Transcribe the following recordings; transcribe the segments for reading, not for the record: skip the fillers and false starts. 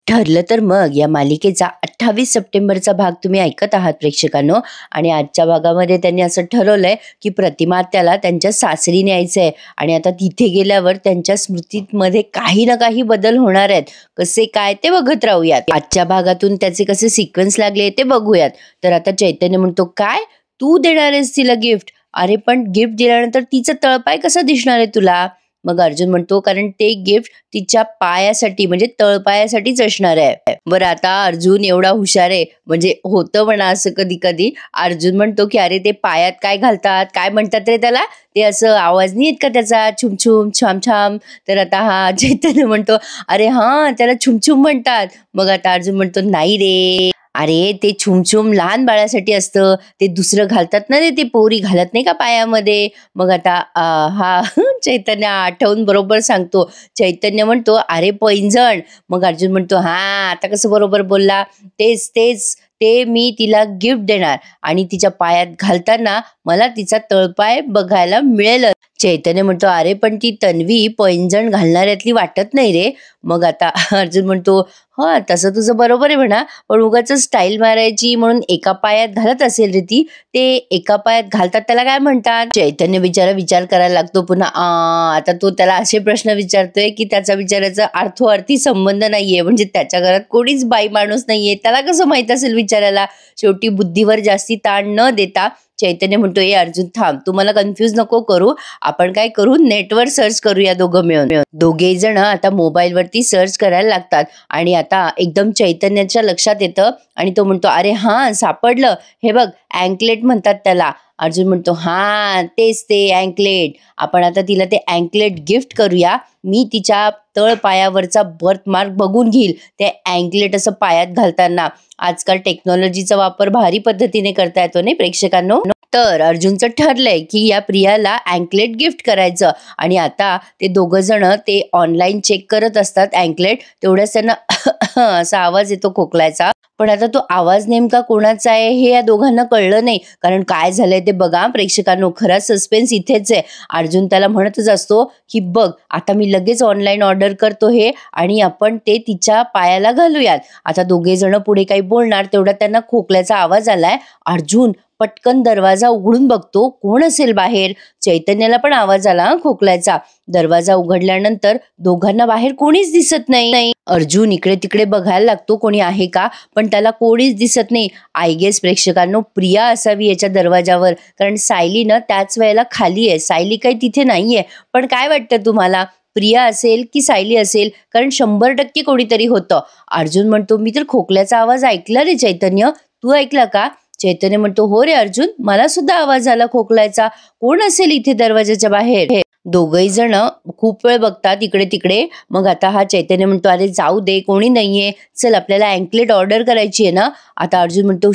ठरलं तर मग या मालिकेचा 28 सप्टेंबरचा भाग तुम्ही ऐकत आहात प्रेक्षकांनो. आणि आजच्या भागामध्ये त्यांनी असं ठरवलंय की प्रतिमा त्याला त्यांच्या सासरी न्यायचंय आणि आता तिथे गेल्यावर त्यांच्या स्मृतीमध्ये काही ना काही बदल होणार आहेत. कसे काय ते बघत राहूयात. आजच्या भागातून त्याचे कसे सिक्वेन्स लागले ते बघूयात. तर आता चैतन्य म्हणतो, काय तू देणार आहेस तिला गिफ्ट? अरे पण गिफ्ट दिल्यानंतर तिचं तळपाय कसं दिसणार आहे तुला? मग अर्जुन म्हणतो, कारण ते गिफ्ट तिच्या पायासाठी म्हणजे तळपायासाठीच असणार आहे. बरं आता अर्जुन एवढा हुशार आहे, म्हणजे होतं म्हणा असं कधी कधी. अर्जुन म्हणतो की अरे ते पायात काय घालतात, काय म्हणतात रे त्याला? ते असं आवाज नाही येत का त्याचा, छुमछुम छाम छाम? तर आता हा चैतन्य म्हणतो, अरे हा त्याला छुमछुम म्हणतात. मग आता अर्जुन म्हणतो, नाही रे, अरे ते छुमछुम लहान बाळासाठी असतं, ते दुसरं घालतात ना रे, ते पोरी घालत नाही का पायामध्ये. मग आता हा चैतन्य आठवून बरोबर सांगतो. चैतन्य म्हणतो, अरे पैंजण. मग अर्जुन म्हणतो, हा आता कसं बरोबर बोलला, तेच तेच, ते मी तिला गिफ्ट देणार आणि तिच्या पायात घालताना मला तिचा तळपाय बघायला मिळेल. चैतन्य म्हणतो, अरे पण ती तन्वी पैंजण घालणाऱ्यातली वाटत नाही रे. मग आता अर्जुन म्हणतो, हा तसं तुझं बरोबर आहे म्हणा, पण उगाच स्टाईल मारायची म्हणून एका पायात घालत असेल रे ती. ते एका पायात घालतात त्याला काय म्हणतात? चैतन्य बिचारा विचार करायला लागतो पुन्हा. आता तो त्याला असे प्रश्न विचारतोय की त्याचा विचाराचा अर्थोअर्थी संबंध नाहीये. म्हणजे त्याच्या घरात कोणीच बाई माणूस नाहीये, त्याला कसं माहित असेल विचारायला? शेवटी बुद्धीवर जास्ती ताण न देता चैतन्य म्हणतो, ए अर्जुन थांब, तू मला कन्फ्यूज नको करू. आपण काय करू, नेटवर सर्च करूया दोघं मिळून. दोघे जण आता मोबाईल वरती सर्च करायला लागतात आणि आता एकदम चैतन्याच्या लक्षात येतं आणि तो म्हणतो, अरे हा सापडलं, हे बघ अँकलेट म्हणतात त्याला. अर्जुन म्हणतो, हा तेच ते अँकलेट. आपण आता तिला ते अँकलेट गिफ्ट करूया. मी तिच्या तळ पायावरचा बर्थमार्क बघून घेईल ते अँकलेट असं पायात घालताना. आजकाल टेक्नॉलॉजीचा वापर भारी पद्धतीने करता येतो नाही प्रेक्षकांनो. तर अर्जुनचं ठरलंय की या प्रियाला अँकलेट गिफ्ट करायचं. आणि आता ते दोघं जण ते ऑनलाईन चेक करत असतात अँकलेट. तेवढ्याच त्यांना असा आवाज येतो खोकलायचा. पण आता तो आवाज नेमका कोणाचा आहे हे या दोघांना कळलं नाही. कारण काय झालंय ते बघा प्रेक्षकांनो, खरा सस्पेन्स इथेच आहे. अर्जुन त्याला म्हणतच असतो की बघ आता मी लगेच ऑनलाईन ऑर्डर करतो हे आणि आपण ते तिच्या पायाला घालूयात. आता दोघे जण पुढे काही बोलणार तेवढ्यात त्यांना खोकल्याचा आवाज आलाय. अर्जुन पटकन दरवाजा उघडून बघतो कोण असेल बाहेर. चैतन्याला पण आवाज आला खोकल्याचा. दरवाजा उघडल्यानंतर दोघांना बाहेर कोणीच दिसत नाही. अर्जुन इकडे तिकडे बघायला लागतो कोणी आहे का, पण त्याला कोणीच दिसत नाही. आय गेस प्रेक्षकांनो प्रिया असावी याच्या दरवाजावर, कारण सायली ना त्याच वेळेला खाली आहे, सायली काही तिथे नाहीये. पण काय वाटतं तुम्हाला, प्रिया असेल की सायली असेल? कारण 100% कोणीतरी होतं. अर्जुन म्हणतो, मी तर खोकल्याचा आवाज ऐकला रे चैतन्य, तू ऐकला का? चैतन्य म्हणतो, हो रे अर्जुन, मला सुद्धा आवाज आला खोकलायचा. कोण असेल इथे दरवाजाच्या बाहेर? दोघही जण खूप वेळ बघतात इकडे तिकडे. मग आता हा चैतन्य म्हणतो, अरे जाऊ दे, कोणी नाहीये, चल आपल्याला अँकलेट ऑर्डर करायची आहे ना. आता अर्जुन म्हणतो,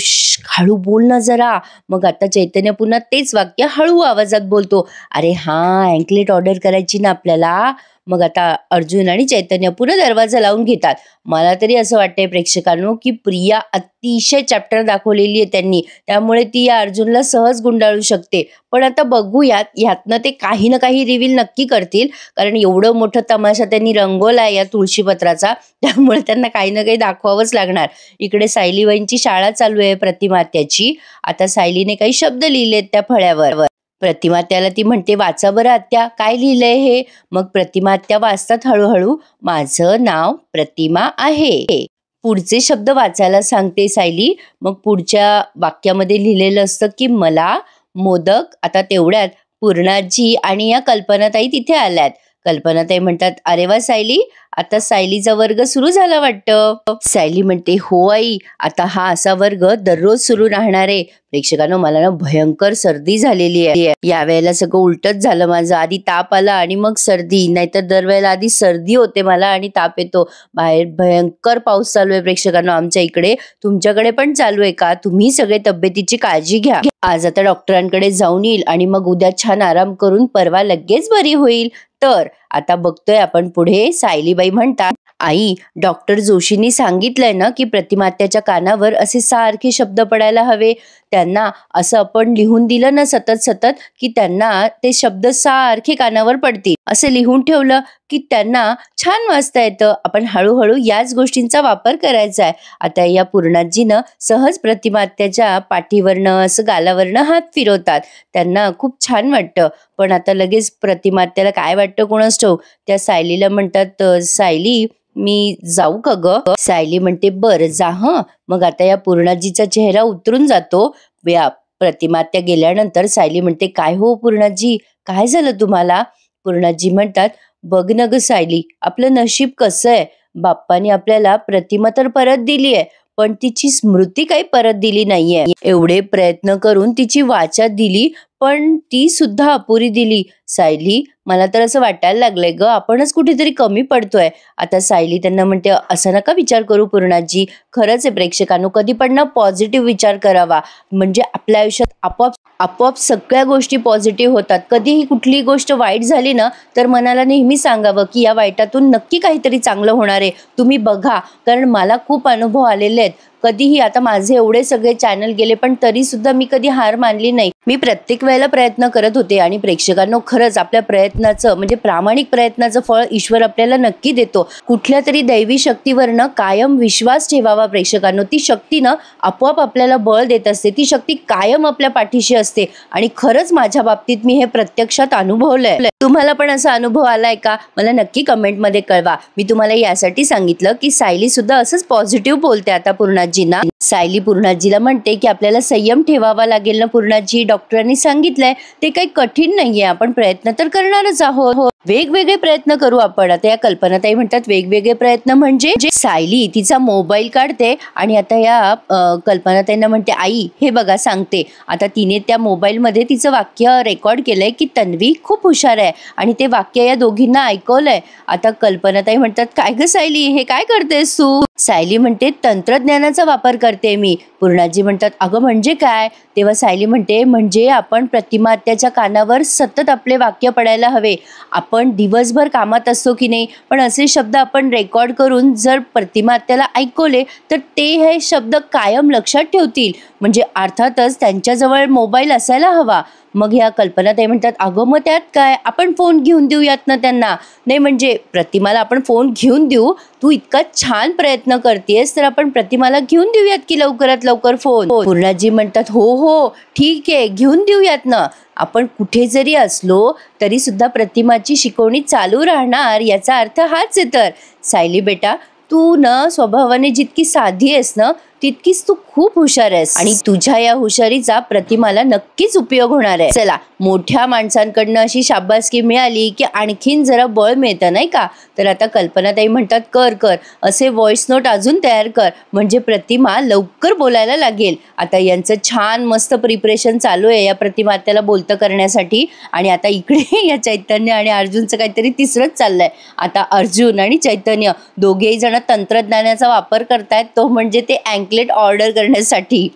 हळू बोल ना जरा. मग आता चैतन्य पुन्हा तेच वाक्य हळू आवाजात बोलतो, अरे हा अँकलेट ऑर्डर करायची ना आपल्याला. मग आता अर्जुन आणि चैतन्य पुन्हा दरवाजा लावून घेतात. मला तरी असं वाटतंय प्रेक्षकांनो की प्रिया अतिशय चॅप्टर दाखवलेली आहे त्यांनी, त्यामुळे ती या अर्जुनला सहज गुंडाळू शकते. पण आता बघूयात यातनं ते काही ना काही रिव्हील नक्की करतील, कारण एवढं मोठं तमाशा त्यांनी रंगवलाय या तुळशीपत्राचा, त्यामुळे त्यांना काही ना काही दाखवावंच लागणार. इकडे सायलीबाईंची शाळा चालू आहे प्रतिमात्याची. आता सायलीने काही शब्द लिहिलेत त्या फळ्यावर. प्रतिमा त्याला ती म्हणते, वाचा बरं आत्या, काय लिहिलंय हे? मग प्रतिमा आत्या वाचतात हळूहळू, माझं नाव प्रतिमा आहे. पुढचे शब्द वाचायला सांगते सायली. मग पुढच्या वाक्यामध्ये लिहिलेलं असतं की मला मोदक. आता तेवढ्यात पूर्णाजी आणि या कल्पनाताई तिथे आल्यात. कल्पनाताई म्हणतात, अरे वा सायली, आता सायलीचा वर्ग सुरू झाला वाटतं. सायली म्हणते, हो आई, आता हा असा वर्ग दररोज सुरू राहणार आहे. प्रेक्षकांनो मला ना भयंकर सर्दी झालेली आहे. यावेळेला सगळं उलटच झालं माझं. आधी ताप आला आणि मग सर्दी, नाहीतर दरवेळेला आधी सर्दी होते मला आणि ताप येतो. बाहेर भयंकर पाऊस चालू आहे प्रेक्षकांनो आमच्या इकडे. तुमच्याकडे पण चालू आहे का? तुम्ही सगळे तब्येतीची काळजी घ्या. आज आता डॉक्टरांकडे जाऊन येईल आणि मग उद्या छान आराम करून परवा लगेच बरी होईल. तर आता बघतोय आपण पुढे. सायलीबाई म्हणतात, आई, डॉक्टर जोशींनी सांगितलंय ना की प्रतिमात्याच्या कानावर असे सारखे शब्द पडायला हवे. त्यांना असं आपण लिहून दिलं ना सतत सतत की त्यांना ते शब्द सारखे कानावर पडतील. असे लिहून ठेवलं की त्यांना छान वाचता येतं. आपण हळूहळू याच गोष्टींचा वापर करायचा आहे. आता या पूर्णाजीनं सहज प्रतिमात्याच्या पाठीवरनं असं गालावरनं हात फिरवतात. त्यांना खूप छान वाटतं. पण आता लगेच प्रतिमात्याला काय वाटतं कोणास ठाऊक. त्या सायलीला म्हणतात, सायली मी जाऊ का ग? सायली म्हणते बरं जा हं. मग आता या पूर्णाजीचा चेहरा उतरून जातो. या प्रतिमात्या गेल्यानंतर सायली म्हणते, काय हो पूर्णाजी, काय झालं तुम्हाला? पूर्णाजी म्हणतात, बघ ना ग सायली, आपलं नशीब कसं आहे. बाप्पाने आपल्याला प्रतिमा तर परत दिली आहे, पण तिची स्मृती काही परत दिली नाहीये. एवढे प्रयत्न करून तिची वाचा दिली, पण ती सुद्धा अपुरी दिली. सायली, मला तर असं वाटायला लागलंय ग, आपणच कुठेतरी कमी पडतोय. आता सायली त्यांना म्हणते, असं नका विचार करू पूर्णाजी. खरंच आहे प्रेक्षकांनो, कधी पण ना पॉझिटिव्ह विचार करावा, म्हणजे आपल्या आयुष्यात आपोआप आपोआप सगळ्या गोष्टी पॉझिटिव्ह होतात. कधीही कुठलीही गोष्ट वाईट झाली ना, तर मनाला नेहमी सांगावं की या वाईटातून नक्की काहीतरी चांगलं होणार आहे. तुम्ही बघा, कारण मला खूप अनुभव आलेले आहेत. कधीही आता माझे एवढे सगळे चॅनल गेले, पण तरी सुद्धा मी कधी हार मानली नाही. मी प्रत्येक वेळेला प्रयत्न करत होते. आणि प्रेक्षकांनो, खरंच आपल्या प्रयत्नाचं म्हणजे प्रामाणिक प्रयत्नाचं फळ ईश्वर आपल्याला नक्की देतो. कुठल्या तरी दैवी शक्तीवरनं कायम विश्वास ठेवावा प्रेक्षकांनो. ती शक्ती ना आपोआप आपल्याला बळ देत असते. ती शक्ती कायम आपल्या पाठीशी असते. आणि खरंच माझ्या बाबतीत मी हे प्रत्यक्षात अनुभवलंय. तुम्हाला पण असा अनुभव आलाय का? मला नक्की कमेंटमध्ये कळवा. मी तुम्हाला यासाठी सांगितलं की सायली सुद्धा असंच पॉझिटिव्ह बोलते आता पूर्णाजींना. सायली पूर्णाजीला म्हणते की आपल्याला संयम ठेवावा लागेल ना पूर्णाजी, डॉक्टरांनी सांगितलंय. ते काही कठीण नाहीये, आपण प्रयत्न तर करणारच आहोत. वेगवेगळे प्रयत्न करू आपण. आता या कल्पनाताई म्हणतात वेगवेगळे प्रयत्न म्हणजे सायली तिचा मोबाईल काढते आणि आता या कल्पनाताईंना म्हणते, आई हे बघा सांगते. आता तिने त्या मोबाईलमध्ये तिचं वाक्य रेकॉर्ड केलंय की तन्वी खूप हुशार आहे, आणि ते वाक्य या दोघींना ऐकवलंय. आता कल्पनाताई म्हणतात, काय ग सायली, हे काय करतेस तू? सायली म्हणते, तंत्रज्ञानाचा वापर करते मी. पूर्णाजी म्हणतात, अगं म्हणजे काय? तेव्हा सायली म्हणते, म्हणजे आपण प्रतिमात्याच्या कानावर सतत आपले वाक्य पडायला हवे. आपण दिवसभर कामात असतो की नाही, पण असे शब्द आपण रेकॉर्ड करून जर प्रतिमात्याला ऐकवले तर ते हे शब्द कायम लक्षात ठेवतील. म्हणजे अर्थातच त्यांच्याजवळ मोबाईल असायला हवा. मग ह्या कल्पनाताई म्हणतात, अगं मग त्यात काय, आपण फोन घेऊन देऊयात ना त्यांना. नाही म्हणजे प्रतिमाला आपण फोन घेऊन देऊ. तू इतका छान प्रयत्न करतेस तर आपण प्रतिमाला घेऊन देऊयात की लवकरात लवकर फोन. पूर्णाजी म्हणतात, हो हो ठीक आहे, घेऊन देऊयात ना. आपण कुठे जरी असलो तरी सुद्धा प्रतिमाची शिकवणी चालू राहणार, याचा अर्थ हाच आहे. तर सायली बेटा, तू ना स्वभावाने जितकी साधी आहेस ना, तितकीच तू खूप हुशार आहेस, आणि तुझ्या या हुशारीचा प्रतिमाला नक्कीच उपयोग होणार आहे. चला, मोठ्या माणसांकडनं अशी शाबासकी मिळाली की आणखीन जरा बळ मिळतं नाही का. तर आता कल्पनाताई म्हणतात, कर कर असे व्हॉइस नोट अजून तयार कर, म्हणजे प्रतिमा लवकर बोलायला लागेल. आता यांचं छान मस्त प्रिपरेशन चालू आहे या प्रतिमात्याला बोलतं करण्यासाठी. आणि आता इकडे या चैतन्य आणि अर्जुनचं काहीतरी तिसरंच चाललंय. आता अर्जुन आणि चैतन्य दोघेही जण तंत्रज्ञानाचा वापर करतायत, तो म्हणजे ते अँकलेट ऑर्डर करण्यासाठी.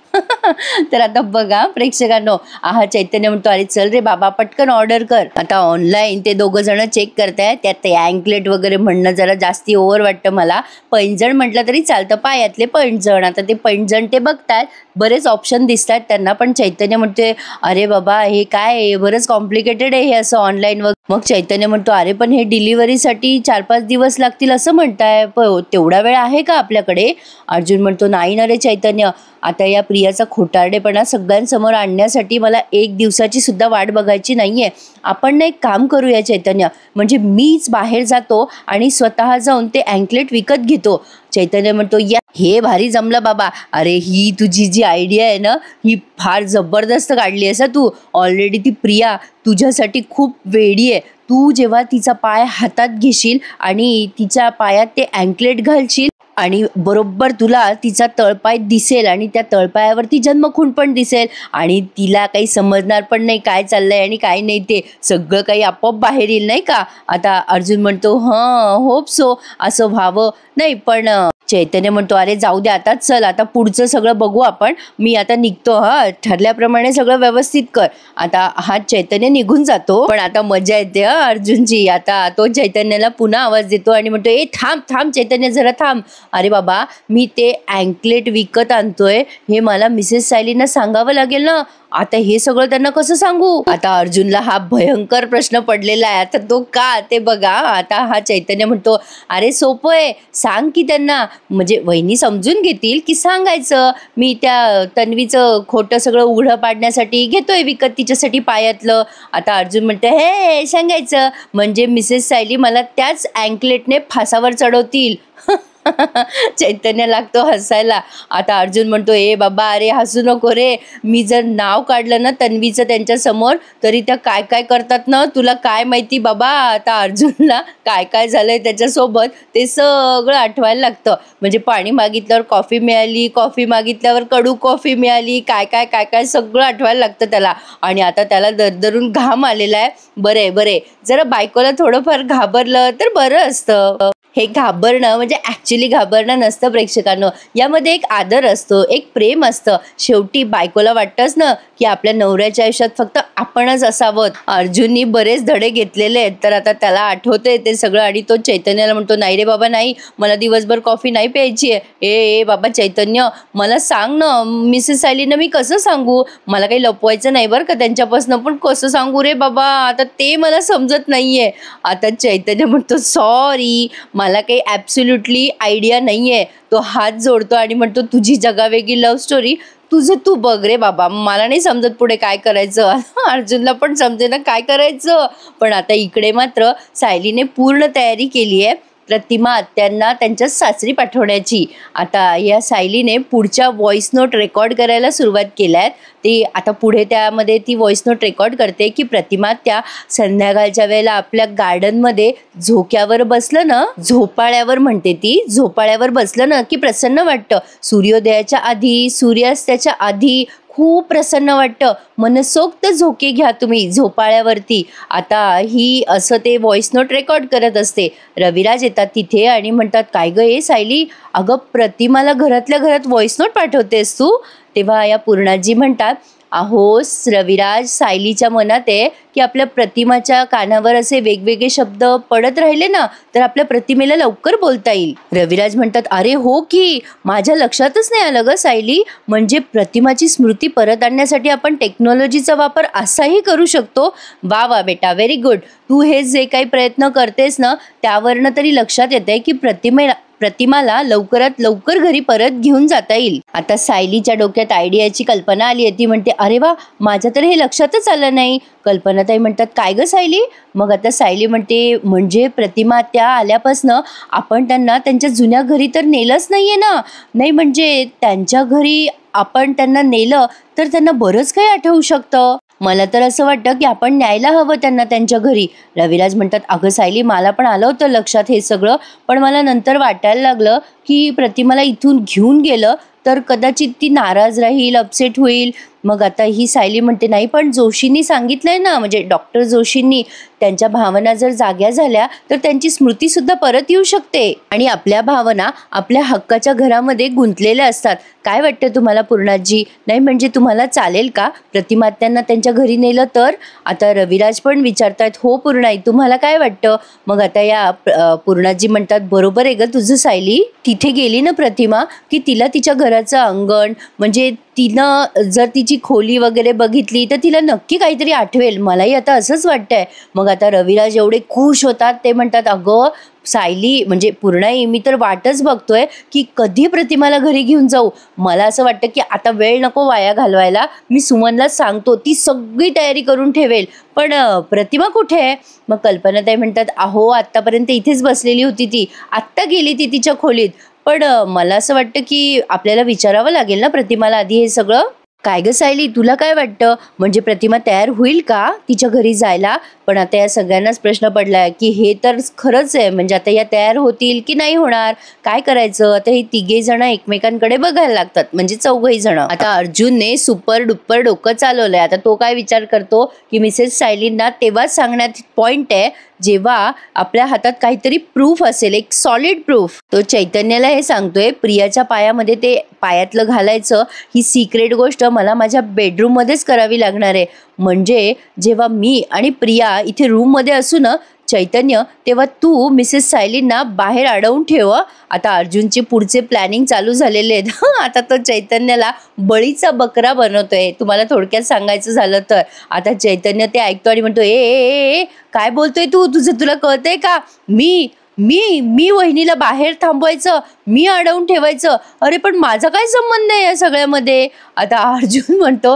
तर आता बघा प्रेक्षकांनो, चैतन्य म्हणतो, अरे चल रे बाबा पटकन ऑर्डर कर. आता ऑनलाईन ते दोघं जण चेक करतायत. त्यात ते अँकलेट वगैरे म्हणणं जरा जास्ती ओव्हर वाटतं मला. पैंजण म्हटलं तरी चालतं, पायातले पैंजण. आता ते पैंजण ते बघतायत, बरेच ऑप्शन दिसतात त्यांना, पण चैतन्य म्हणते, अरे बाबा हे काय, बरंच कॉम्प्लिकेटेड आहे हे असं ऑनलाईन. मग चैतन्य म्हणतो, अरे पण हे डिलिव्हरीसाठी 4-5 दिवस लागतील असं म्हणताय, तेवढा वेळ आहे का आपल्याकडे? अर्जुन म्हणतो, नाही ना रे चैतन्य, आता या प्रियाचा खोटारडेपणा सगळ्यांसमोर आणण्यासाठी मला 1 दिवसाची सुद्धा वाट बघायची नाहीये. आपण ना एक काम करूया चैतन्य, म्हणजे मीच बाहेर जातो आणि स्वतः जाऊन ते अँकलेट विकत घेतो. चैतन्य म्हणतो, या हे भारी जमलं बाबा. अरे ही तुझी जी आयडिया आहे ना, ही फार जबरदस्त काढली आहेस तू. ऑलरेडी ती प्रिया तुझ्यासाठी खूप वेडी आहे. तू जेव्हा तिचा पाय हातात घेशील आणि तिच्या पायात ते अँकलेट घालशील, आणि बरोबर तुला तिचा तळपाय दिसेल, आणि त्या तळपायावरती जन्मखून पण दिसेल, आणि तिला काही समजणार पण नाही काय चाललंय आणि काय नाही, ते सगळं काही आपोआप बाहेर येईल नाही का. आता अर्जुन म्हणतो, होप सो, असं व्हावं. नाही पण चैतन्य म्हणतो, अरे जाऊ दे आता, चल आता पुढचं सगळं बघू आपण, मी आता निघतो. ठरल्याप्रमाणे सगळं व्यवस्थित कर. आता चैतन्य निघून जातो. पण आता मजा येते अर्जुनची. आता तो चैतन्याला पुन्हा आवाज देतो आणि म्हणतो, ए थांब थांब चैतन्य, जरा थांब. अरे बाबा, मी ते अँकलेट विकत आणतोय हे मला मिसेस सायलींना सांगावं लागेल ना. आता हे सगळं त्यांना कसं सांगू? आता अर्जुनला हा भयंकर प्रश्न पडलेला आहे. आता तो का ते बघा. आता हा चैतन्य म्हणतो, अरे सोपं आहे, सांग की त्यांना, म्हणजे वहिनी समजून घेतील की सांगायचं मी त्या तन्वीचं खोटं सगळं उघडं पाडण्यासाठी घेतोय विकत तिच्यासाठी पायातलं. आता अर्जुन म्हणते, हे सांगायचं म्हणजे मिसेस सायली मला त्याच अँकलेटने फासावर चढवतील. चैतन्य लागतो हसायला. आता अर्जुन म्हणतो, ए बाबा, अरे हसू नको रे, मी जर नाव काढलं ना तन्वीचं त्यांच्या समोर तरी त्या काय काय करतात ना, तुला काय माहिती बाबा. आता अर्जुनला काय काय झालंय त्याच्यासोबत ते सगळं आठवायला लागतं. म्हणजे पाणी मागितल्यावर कॉफी मिळाली, कॉफी मागितल्यावर कडू कॉफी मिळाली, काय काय काय काय सगळं आठवायला लागतं त्याला. आणि आता त्याला दरदरून घाम आलेला आहे. बरे जरा बायकोला थोडंफार घाबरलं तर बरं असतं. हे घाबरणं म्हणजे ॲक्च्युली घाबरणं नसतं प्रेक्षकांनो, यामध्ये एक आदर असतो, एक प्रेम असतं. शेवटी बायकोला वाटतंच ना की आपल्या नवऱ्याच्या आयुष्यात फक्त आपणच असावं. अर्जुननी बरेच धडे घेतलेले आहेत, तर आता त्याला आठवतंय ते सगळं. आणि तो चैतन्याला म्हणतो, नाही रे बाबा नाही, मला दिवसभर कॉफी नाही प्यायची आहे. ए बाबा चैतन्य, मला सांग ना, मिसेस सायलींना मी कसं सांगू? मला काही लपवायचं नाही बरं का त्यांच्यापासून, पण कसं सांगू रे बाबा, आता ते मला समजत नाहीये. आता चैतन्य म्हणतो, सॉरी, मला काही ॲब्सोल्युटली आयडिया नाही आहे. तो हात जोडतो आणि म्हणतो, तुझी जगावेगळी लव्ह स्टोरी, तुझं तू बघ रे बाबा, मला नाही समजत पुढे काय करायचं. अर्जुनला पण समजे ना काय करायचं. पण आता इकडे मात्र सायलीने पूर्ण तयारी केली आहे प्रतिमा आत्यांना त्यांच्या सासरी पाठवण्याची. आता या सायलीने पुढच्या व्हॉइस नोट रेकॉर्ड करायला सुरुवात केल्यात. ती आता पुढे त्यामध्ये ती व्हॉइस नोट रेकॉर्ड करते की प्रतिमा त्या संध्याकाळच्या वेळेला आपल्या गार्डनमध्ये झोक्यावर बसलं ना, झोपाळ्यावर म्हणते ती, झोपाळ्यावर बसलं ना की प्रसन्न वाटतं. सूर्योदयाच्या आधी, सूर्यास्ताच्या आधी खूप प्रसन्न वाटतं. मनसोक्त झोके घ्या तुम्ही झोपाळ्यावरती. आता ही असं ते व्हॉइस नोट रेकॉर्ड करत असते. रविराज येतात तिथे आणि म्हणतात, काय गं हे सायली, अगं प्रतिमाला घरातल्या घरात व्हॉइस नोट पाठवतेस तू? तेव्हा या पूर्णाजी म्हणतात, अहो रविराज, सायलीच्या मनात आहे की आपल्या प्रतिमाच्या कानावर असे वेगवेगळे शब्द पडत राहिले ना तर आपल्या प्रतिमेला लवकर बोलता येईल. रविराज म्हणतात, अरे हो की, माझ्या लक्षातच नाही आलं ग सायली, म्हणजे प्रतिमाची स्मृती परत आणण्यासाठी आपण टेक्नॉलॉजीचा वापर असाही करू शकतो. वा वा बेटा, व्हेरी गुड. तू हे जे काही प्रयत्न करतेस ना त्यावरनं तरी लक्षात येते की प्रतिमाला लवकरात लवकर घरी परत घेऊन जाता येईल. आता सायलीच्या डोक्यात आयडियाची कल्पना आली आहे. ती म्हणते, अरे वा, माझ्या तर हे लक्षातच आलं नाही. कल्पनाताई म्हणतात, काय ग सायली? मग आता सायली म्हणते, म्हणजे प्रतिमा त्या आल्यापासनं आपण त्यांना त्यांच्या जुन्या घरी तर नेलंच नाहीये ना. नाही म्हणजे त्यांच्या घरी आपण त्यांना नेलं तर त्यांना बरंच काही आठवू शकतं. मला तर असं वाटतं की आपण न्यायला हवं त्यांना त्यांच्या घरी. रविराज म्हणतात, अगं सायली, मला पण आलं होतं लक्षात हे सगळं, पण मला नंतर वाटायला लागलं की प्रतिमाला इथून घेऊन गेलं तर कदाचित ती नाराज राहील, अपसेट होईल. मग आता ही सायली म्हणते, नाही पण जोशींनी सांगितलंय ना, म्हणजे डॉक्टर जोशींनी, त्यांच्या भावना जर जाग्या झाल्या तर त्यांची स्मृती सुद्धा परत येऊ शकते आणि आपल्या भावना आपल्या हक्काच्या घरामध्ये गुंतलेल्या असतात. काय वाटतं तुम्हाला पूर्णाजी? नाही म्हणजे तुम्हाला चालेल का प्रतिमा त्यांना त्यांच्या घरी नेलं तर? आता रविराज पण विचारतात, हो पूर्णाई, तुम्हाला काय वाटतं? मग आता या पूर्णाजी म्हणतात, बरोबर आहे ग तुझं सायली, तिथे गेली ना प्रतिमा की तिला तिच्या घराचं अंगण, म्हणजे तिनं जर तिची खोली वगैरे बघितली तर तिला नक्की काहीतरी आठवेल. मलाही आता असंच वाटतंय. मग आता रविराज एवढे खुश होतात, ते म्हणतात, अगं सायली, म्हणजे पूर्णाई, मी तर वाटच बघतोय की कधी प्रतिमाला घरी घेऊन जाऊ. मला असं वाटतं की आता वेळ नको वाया घालवायला, मी सुमनला सांगतो, ती सगळी तयारी करून ठेवेल. पण प्रतिमा कुठे आहे? मग कल्पनाताई म्हणतात, अहो आत्तापर्यंत इथेच बसलेली होती ती, आत्ता गेली ती तिच्या खोलीत. पण मला असं वाटतं की आपल्याला विचारावं लागेल ना प्रतिमाला आधी हे सगळं. काय ग सायली, तुला काय वाटतं? म्हणजे प्रतिमा तयार होईल का तिच्या घरी जायला? पण आता या सगळ्यांनाच प्रश्न पडलाय की हे तर खरंच आहे, म्हणजे आता या तयार होतील की नाही होणार, काय करायचं? आता हे तिघे जण एकमेकांकडे बघायला लागतात, म्हणजे चौघही जण. आता अर्जुनने सुपर डुप्पर डोकं चालवलंय. आता तो काय विचार करतो की मिसेस सायलींना तेव्हाच सांगण्यात पॉइंट आहे जेव्हा आपल्या हातात काहीतरी प्रूफ असेल, एक सॉलिड प्रूफ. तो चैतन्याला हे सांगतोय, प्रियाच्या पायामध्ये ते पायातलं घालायचं ही सिक्रेट गोष्ट मला माझ्या बेडरूम मध्येच करावी लागणार आहे. म्हणजे जेव्हा मी आणि प्रिया इथे रूम मध्ये असू ना चैतन्य तेव्हा तू मिसेस सायलींना बाहेर अडवून ठेव. आता अर्जुनचे पुढचे प्लॅनिंग चालू झालेले आहेत. आता तो चैतन्याला बळीचा बकरा बनवतोय. तुम्हाला थोडक्यात सांगायचं झालं तर आता चैतन्य ते ऐकतो आणि म्हणतो, ए काय बोलतोय तू? तुला कळतंय का? मी मी मी वहिनीला बाहेर थांबवायचं, मी अडवून ठेवायचं? अरे पण माझा काय संबंध आहे या सगळ्यामध्ये? आता अर्जुन म्हणतो,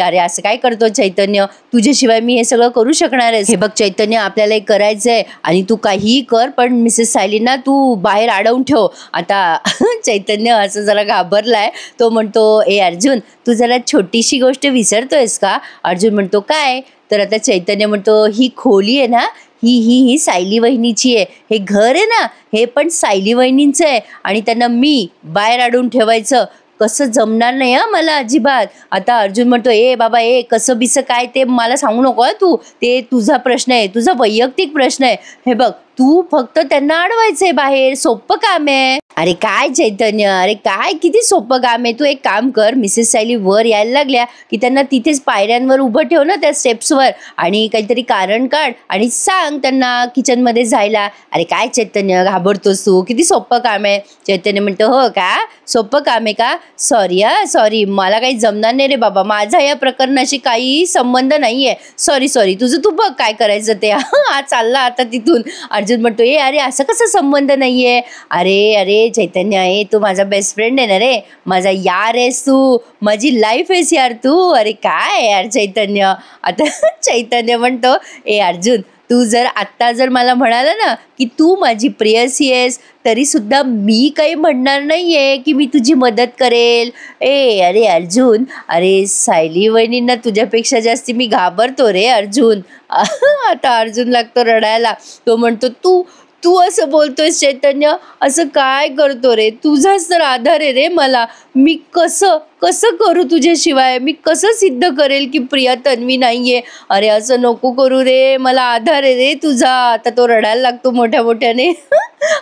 अरे असं काय करतो चैतन्य? तुझ्याशिवाय मी हे सगळं करू शकणार आहे? हे बघ चैतन्य, आपल्याला हे करायचंय आणि तू काहीही कर, पण मिसेस सायलींना तू बाहेर अडवून ठेव. आता चैतन्य असं जरा घाबरलाय. तो म्हणतो, अर्जुन तू जरा छोटीशी गोष्ट विसरतोयस का? अर्जुन म्हणतो, काय? तर आता चैतन्य म्हणतो, ही खोली आहे ना, ही सायली वहिनीची आहे. हे घर आहे ना, हे पण सायली वहिनींचं आहे आणि त्यांना मी बाहेर अडवून ठेवायचं कसं जमणार नाही मला अजिबात. आता अर्जुन म्हणतो, बाबा कसं बिसं काय ते मला सांगू नको तू. ते तुझा प्रश्न आहे, तुझा वैयक्तिक प्रश्न आहे. हे बघ, तू फक्त त्यांना अडवायचंय बाहेर, सोपं काम आहे. अरे काय चैतन्य, अरे काय किती सोपं काम आहे. तू एक काम कर, मिसेस सायली वर यायला लागल्या की त्यांना तिथेच पायऱ्यांवर उभं ठेव ना, त्या स्टेप्सवर, आणि काहीतरी कारण काढ आणि सांग त्यांना किचनमध्ये जायला. अरे काय चैतन्य, घाबरतोस तू? किती सोपं काम आहे. चैतन्य म्हणतो, हो का, सोपं काम आहे का? सॉरी, मला काही जमणार नाही रे बाबा, माझा या प्रकरणाशी काही संबंध नाहीये. सॉरी, तुझं तू बघ काय करायचं ते. हा चालला आता तिथून. अर्जुन म्हणतो, अरे असं कसं संबंध नाहीये? अरे चैतन्य, तू माझा बेस्ट फ्रेंड आहे ना रे, माझा यार आहेस तू, माझी लाईफ आहेस यार तू. अरे काय यार चैतन्य. आता चैतन्य म्हणतो, अर्जुन तू आत्ता जर मला म्हणाला ना की तू माझी प्रेयसी आहेस, तरी सुद्धा मी काही म्हणणार नाहीये की मी तुझी मदत करेल. अरे अर्जुन, अरे सायली वहिनींना तुझ्यापेक्षा जास्ती मी घाबरतो रे अर्जुन. आता अर्जुन लागतो रडायला. तो म्हणतो, तू असं बोलतोयस चैतन्य, असं काय करतो रे? तुझाच तर आधार आहे रे मला. मी कसं करू तुझ्याशिवाय? मी कसं सिद्ध करेल की प्रिया तन्वी नाहीये? अरे असं नको करू रे, मला आधार आहे रे तुझा. आता तो रडायला लागतो मोठ्याने.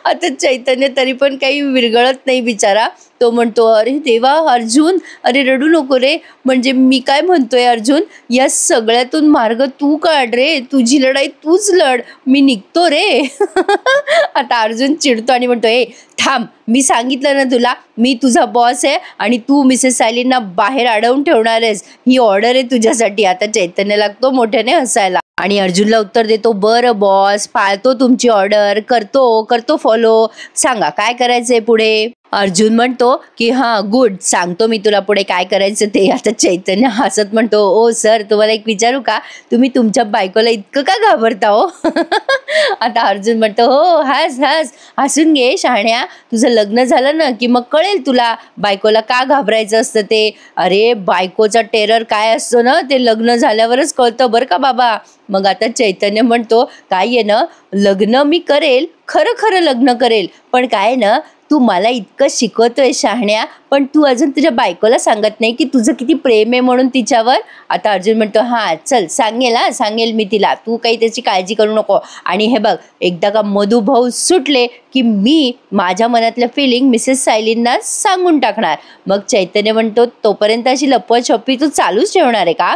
आता चैतन्य तरी पण काही विरगळत नाही बिचारा. तो म्हणतो, अरे देवा अर्जुन, अरे रडू नको रे. म्हणजे मी काय म्हणतोय अर्जुन, या सगळ्यातून मार्ग तू काढ रे, तुझी लढाई तूच लढ, मी निघतो रे. आता अर्जुन चिडतो आणि म्हणतो, थांब, मी सांगितलं ना तुला, मी तुझा बॉस आहे आणि तू मिसेस सायलींना बाहेर अडवून ठेवणार आहेस, ही ऑर्डर आहे तुझ्यासाठी. आता चैतन्य लागतो मोठ्याने हसायला आणि अर्जुनला उत्तर देतो, बरं बॉस, पाळतो तुमची ऑर्डर, करतो फॉलो. सांगा काय करायचंय पुढे? अर्जुन म्हणतो की गुड, सांगतो मी तुला पुढे काय करायचं ते. आता चैतन्य हसत म्हणतो, ओ सर, तुम्हाला एक विचारू का? तुम्ही तुमच्या बायकोला इतकं का घाबरता हो? आता अर्जुन म्हणतो, हो हसून घे शहाण्या, तुझं लग्न झालं ना की मग कळेल तुला बायकोला का घाबरायचं असतं ते. अरे बायकोचा टेरर काय असतो ना, ते लग्न झाल्यावरच कळतं बरं का बाबा. मग आता चैतन्य म्हणतो, काय आहे ना, लग्न मी करेल, खरं लग्न करेल, पण काय ना, तू मला इतकं शिकवतोय शहाण्या, पण तू अजून तुझ्या बायकोला सांगत नाही की तुझं किती प्रेम आहे म्हणून तिच्यावर. आता अर्जुन म्हणतो, चल सांगेल मी तिला, तू काही त्याची काळजी करू नको. आणि हे बघ, एकदा का मधुभाऊ सुटले की मी माझ्या मनातलं फिलिंग मिसेस सायलींना सांगून टाकणार. मग चैतन्य म्हणतो, तोपर्यंत अशी लपवाछपवी तू चालूच ठेवणार आहे का?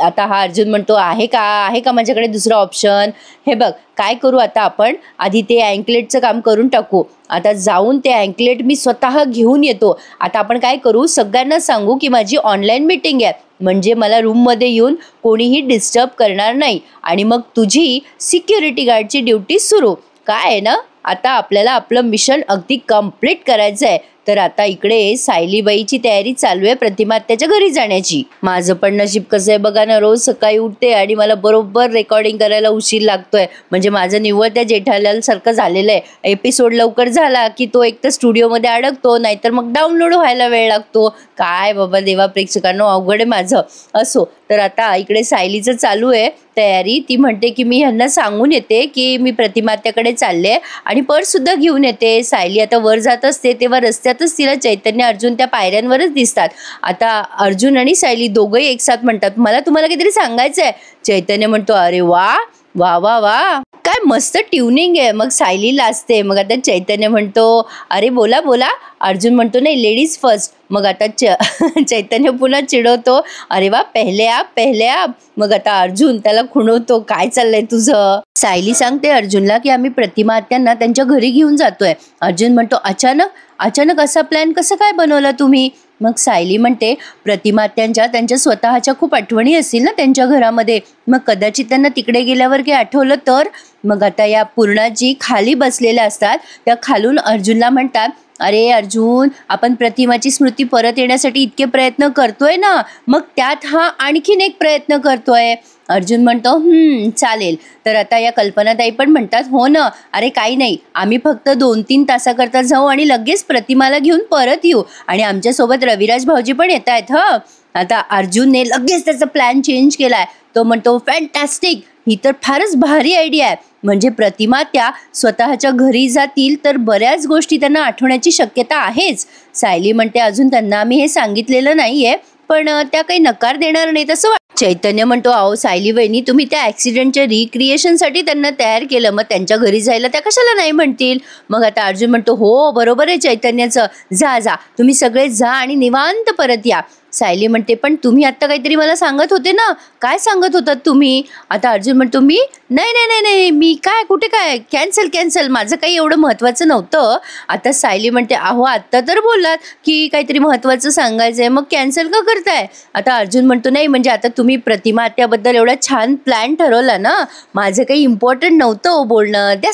आता अर्जुन म्हणतो, आहे का माझ्याकडे दुसरं ऑप्शन? हे बघ, काय करू आता आपण, आधी ते अँकलेटचं काम करून टाकू. आता जाऊन ते अँकलेट मी स्वतः घेऊन येतो. आता आपण काय करू, सगळ्यांना सांगू की माझी ऑनलाईन मीटिंग आहे, म्हणजे मला रूममध्ये येऊन कोणीही डिस्टर्ब करणार नाही. आणि मग तुझी सिक्युरिटी गार्डची ड्युटी सुरू. काय आहे ना, आता आपल्याला आपलं मिशन अगदी कंप्लीट करायचं आहे. तर आता इकडे सायलीबाईची तयारी चालू आहे प्रतिमा त्याच्या घरी जाण्याची. माझं पण नशीब कसं आहे बघा ना, रोज सकाळी उठते आणि मला बरोबर रेकॉर्डिंग करायला उशीर लागतोय. म्हणजे माझं निव्वळ त्या जेठालाल सारखं झालेलं आहे. एपिसोड लवकर झाला की तो एक तर स्टुडिओमध्ये अडकतो, नाहीतर मग डाउनलोड व्हायला वेळ लागतो. काय बाबा देवा, प्रेक्षकांनो अवघड आहे माझं. असो, तर आता इकडे सायलीचं चालू आहे तयारी. ती म्हणते की मी ह्यांना सांगून येते की मी प्रतिमात्याकडे चालले आणि पर्स सुद्धा घेऊन येते. सायली आता वर जात असते तेव्हा रस्त्यातच तिला चैतन्य अर्जुन त्या पायऱ्यांवरच दिसतात. आता अर्जुन आणि सायली दोघंही एकसाथ म्हणतात, मला तुम्हाला काहीतरी सांगायचं आहे. चैतन्य म्हणतो, अरे वा, काय मस्त ट्युनिंग आहे. मग सायली लाजते. मग आता चैतन्य म्हणतो, अरे बोला बोला. अर्जुन म्हणतो, नाही लेडीज फर्स्ट. मग आता चैतन्य पुन्हा चिडवतो, अरे वा पहिले आप. मग आता अर्जुन त्याला खुणवतो, काय चाललंय तुझं. सायली सांगते अर्जुनला की आम्ही प्रतिमा आत्यांना त्यांच्या घरी घेऊन जातोय. अर्जुन म्हणतो, अचानक असा प्लॅन कसं काय बनवला तुम्ही. मग सायली म्हणते, प्रतिमा आत्यांच्या त्यांच्या स्वतःच्या खूप आठवणी असतील ना त्यांच्या घरामध्ये, मग कदाचित त्यांना तिकडे गेल्यावर काही आठवलं तर. मग आता या पूर्णाजी खाली बसलेल्या असतात. त्या खालून अर्जुनला म्हणतात, अरे अर्जुन, आपण प्रतिमाची स्मृती परत येण्यासाठी इतके प्रयत्न करतोय ना, मग त्यात हा आणखीन एक प्रयत्न करतोय. अर्जुन म्हणतो, चालेल. तर आता या कल्पनाताई पण म्हणतात, हो ना, अरे काही नाही, आम्ही फक्त 2-3 तासाकरता जाऊ आणि लगेच प्रतिमाला घेऊन परत येऊ, आणि आमच्यासोबत रविराज भाऊजी पण येत आहेत. आता अर्जुनने लगेच त्याचा प्लॅन चेंज केलाय. तो म्हणतो, फॅन्टॅस्टिक, ही तर फारच भारी आयडिया आहे. म्हणजे प्रतिमा त्या स्वतःच्या घरी जातील तर बऱ्याच गोष्टी त्यांना आठवण्याची शक्यता आहेच. सायली म्हणते, अजून त्यांना आम्ही हे सांगितलेलं नाहीये, पण त्या काही नकार देणार नाहीत असं वाटतं. चैतन्य म्हणतो, अहो सायली वहिनी, तुम्ही त्या ॲक्सिडेंटच्या रिक्रिएशनसाठी त्यांना तयार केलं, मग त्यांच्या घरी जायला त्या कशाला नाही म्हणतील. मग आता अर्जुन म्हणतो, हो बरोबर आहे चैतन्याचं, जा तुम्ही सगळे जा आणि निवांत परत या. सायली म्हणते, पण तुम्ही आत्ता काहीतरी मला सांगत होते ना, काय सांगत होतात तुम्ही. आता अर्जुन म्हणतो, मी नाही, मी काय कुठे काय, कॅन्सल, माझं काही एवढं महत्त्वाचं नव्हतं. आता सायली म्हणते, अहो आत्ता तर बोललात की काहीतरी महत्त्वाचं सांगायचं आहे, मग कॅन्सल का करताय. आता अर्जुन म्हणतो, नाही म्हणजे आता तुम्ही प्रतिमा आत्याबद्दल एवढा छान प्लॅन ठरवला ना, माझं काही इम्पॉर्टंट नव्हतं बोलणं, द्या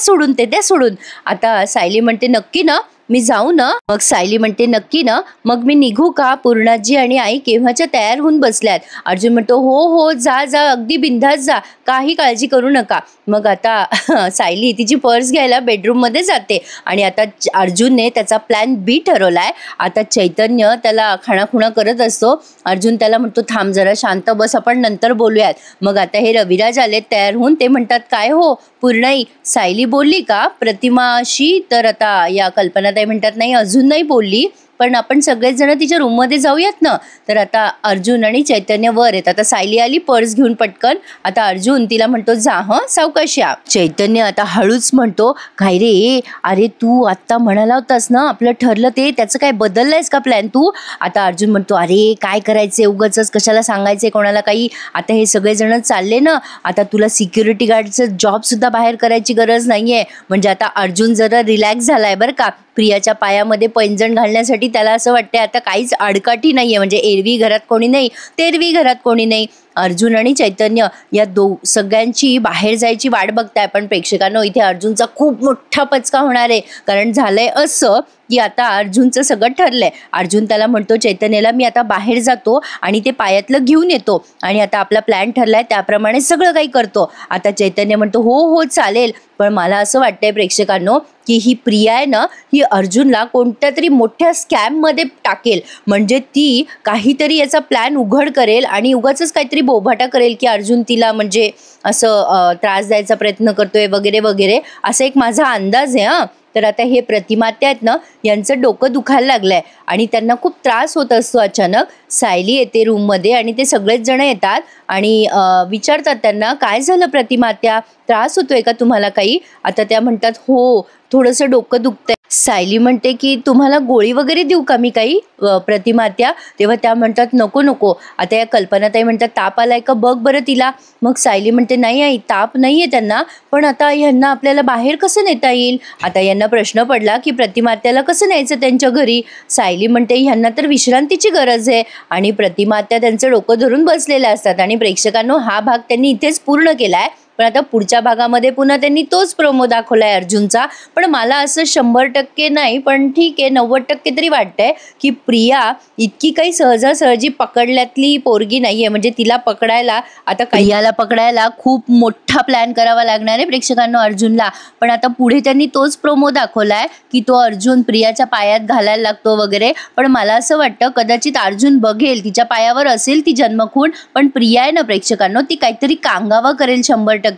सोडून. आता सायली म्हणते, नक्की ना, मी जाऊ ना. मग सायली म्हणते, नक्की ना, मग मी निघू का. पूर्णाजी आणि आई केव्हाच्या तयार होऊन बसल्यात. अर्जुन म्हणतो, हो जा अगदी बिंदास जा, काही काळजी करू नका. मग आता सायली तिची पर्स घ्यायला बेडरूममध्ये जाते आणि आता अर्जुनने त्याचा प्लॅन बी ठरवलाय. आता चैतन्य त्याला खाणाखुणा करत असतो. अर्जुन त्याला म्हणतो, थांब जरा, शांत बस, आपण नंतर बोलूयात. मग आता हे रविराज आलेत तयार होऊन. ते म्हणतात, काय हो पूर्णाई, सायली बोलली का प्रतिमाशी. तर आता या कल्पनाताई म्हणतात, नाही अजून नाही बोलली, पण आपण सगळेच जण तिच्या रूममध्ये जाऊयात ना. तर आता अर्जुन आणि चैतन्य वर येतात. आता सायली आली पर्स घेऊन पटकन. आता अर्जुन तिला म्हणतो, जा सावकाश या. चैतन्य आता हळूच म्हणतो, काय रे, अरे तू आत्ता म्हणाला होतास ना आपलं ठरलं ते, त्याचं काय बदललंयस का प्लॅन तू. आता अर्जुन म्हणतो, अरे काय करायचे उगाच, कशाला सांगायचे कोणाला काही. आता हे सगळेजण चालले ना, आता तुला सिक्युरिटी गार्डचं जॉब सुद्धा बाहेर करायची गरज नाहीये. म्हणजे आता अर्जुन जरा रिलॅक्स झालाय बरं का. प्रियाच्या पायामध्ये पैंजण घालण्यासाठी त्याला असं वाटतंय आता काहीच आडकाठी नाहीये. म्हणजे एरवी घरात कोणी नाही, तेरवी घरात कोणी नाही. अर्जुन आणि चैतन्य या सगळ्यांची बाहेर जायची वाट बघताय. पण प्रेक्षकांनो, इथे अर्जुनचा खूप मोठा पचका होणार आहे. कारण झालंय असं की आता अर्जुनचं सगळं ठरलंय. अर्जुन त्याला म्हणतो चैतन्याला, मी आता बाहेर जातो आणि ते पायातलं घेऊन येतो, आणि आता आपला प्लॅन ठरलाय त्याप्रमाणे सगळं काही करतो. आता चैतन्य म्हणतो, हो चालेल, पण मला असं वाटतंय प्रेक्षकांनो की ही प्रिया आहे ना, ही अर्जुनला कोणत्या तरी मोठ्या स्कॅममध्ये टाकेल. म्हणजे ती काहीतरी याचा प्लॅन उघड करेल आणि उगाचच काहीतरी बोभाटा करेल की अर्जुन तिला म्हणजे असं त्रास द्यायचा प्रयत्न करतोय वगैरे वगैरे, असा एक माझा अंदाज आहे. तर आता हे प्रतिमात्या आहेत ना, यांचं डोकं दुखायला लागलंय आणि त्यांना खूप त्रास होत असतो. अचानक सायली येते रूममध्ये आणि ते सगळेच जण येतात आणि विचारतात त्यांना, काय झालं प्रतिमात्या, त्रास होतोय का तुम्हाला काही. आता त्या म्हणतात, हो थोडंसं डोकं दुखतंय. सायली म्हणते की तुम्हाला गोळी वगैरे देऊ का मी काही प्रतिमात्या. तेव्हा त्या म्हणतात, नको. आता या कल्पनाताई म्हणतात, ताप आलाय का बघ बरं तिला. मग सायली म्हणते, नाही आई, ताप नाहीये त्यांना, पण आता ह्यांना आपल्याला बाहेर कसं नेता येईल. आता यांना प्रश्न पडला की प्रतिमात्याला कसं न्यायचं त्यांच्या घरी. सायली म्हणते, ह्यांना तर विश्रांतीची गरज आहे. आणि प्रतिमात्या त्यांचं डोकं धरून बसलेल्या असतात. आणि प्रेक्षकांनो, हा भाग त्यांनी इथेच पूर्ण केलाय. पण आता पुढच्या भागामध्ये पुन्हा त्यांनी तोच प्रोमो दाखवलाय अर्जुनचा. पण मला असं 100% नाही, पण ठीक आहे 90% तरी वाटतंय की प्रिया इतकी काही सहजासहजी पकडल्यातली पोरगी नाहीये. म्हणजे तिला पकडायला, आता प्रियाला पकडायला खूप मोठा प्लॅन करावा लागणार आहे प्रेक्षकांनो अर्जुनला. पण आता पुढे त्यांनी तोच प्रोमो दाखवलाय की तो अर्जुन प्रियाच्या पायात घालायला लागतो वगैरे. पण मला असं वाटतं कदाचित अर्जुन बघेल, तिच्या पायावर असेल ती जन्मखून, पण प्रिया आहे ना प्रेक्षकांनो, ती काहीतरी कांगावा करेल 100%.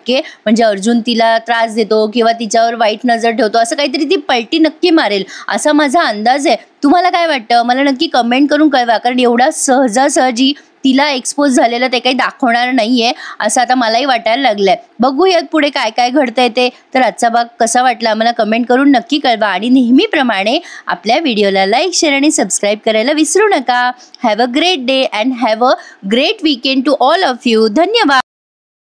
म्हणजे अर्जुन तिला त्रास देतो किंवा तिच्यावर वाईट नजर ठेवतो, असं काहीतरी ती पलटी नक्की मारेल असा माझा अंदाज आहे. तुम्हाला काय वाटतं मला नक्की कमेंट करून कळवा. कारण एवढा सहजासहजी तिला एक्सपोज झालेलं ते काही दाखवणार नाहीये असं आता मलाही वाटायला लागलंय. बघूयात पुढे काय काय घडतंय ते. तर आजचा भाग कसा वाटला आम्हाला कमेंट करून नक्की कळवा आणि नेहमीप्रमाणे आपल्या व्हिडिओला लाईक, शेअर आणि सबस्क्राईब करायला विसरू नका. Have a great day and have a great weekend to all of you. धन्यवाद.